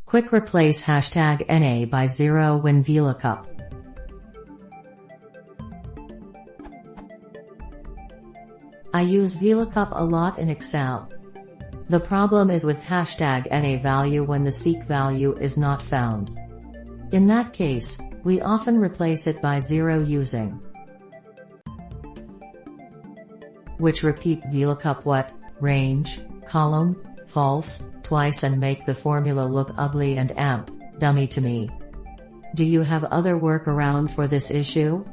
Quick replace hashtag NA by 0 when vlookup. I use vlookup a lot in Excel. The problem is with hashtag NA value when the seek value is not found. In that case, we often replace it by 0 using which repeat vlookup what, range, column, false, twice and make the formula look ugly and dummy to me. Do you have other workaround for this issue?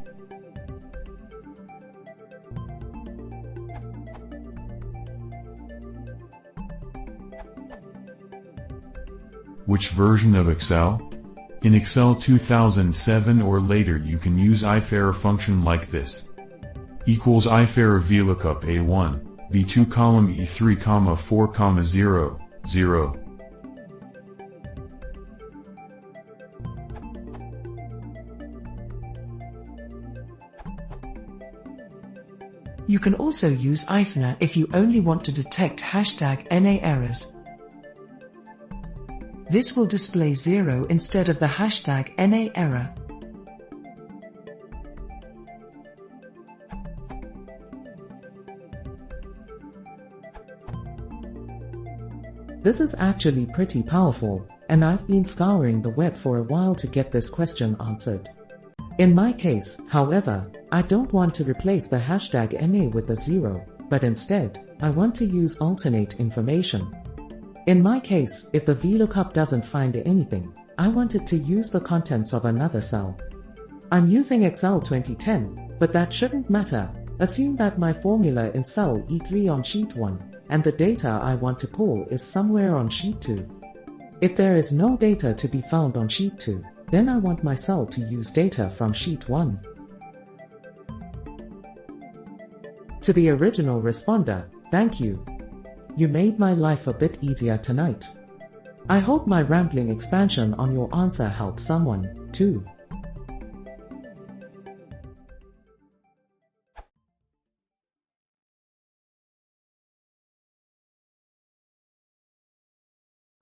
Which version of Excel? In Excel 2007 or later you can use if_error function like this. Equals if_error vlookup A1, B2 column E3, 4, 0, 0. You can also use ifna if you only want to detect hashtag NA errors. This will display 0 instead of the hashtag NA error. This is actually pretty powerful, and I've been scouring the web for a while to get this question answered. In my case, however, I don't want to replace the hashtag NA with a 0, but instead, I want to use alternate information. In my case, if the vlookup doesn't find anything, I want it to use the contents of another cell. I'm using Excel 2010, but that shouldn't matter. Assume that my formula in cell E3 on sheet 1, and the data I want to pull is somewhere on sheet 2. If there is no data to be found on sheet 2, then I want my cell to use data from sheet 1. To the original responder, thank you. You made my life a bit easier tonight. I hope my rambling expansion on your answer helped someone, too.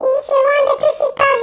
If you wanted to see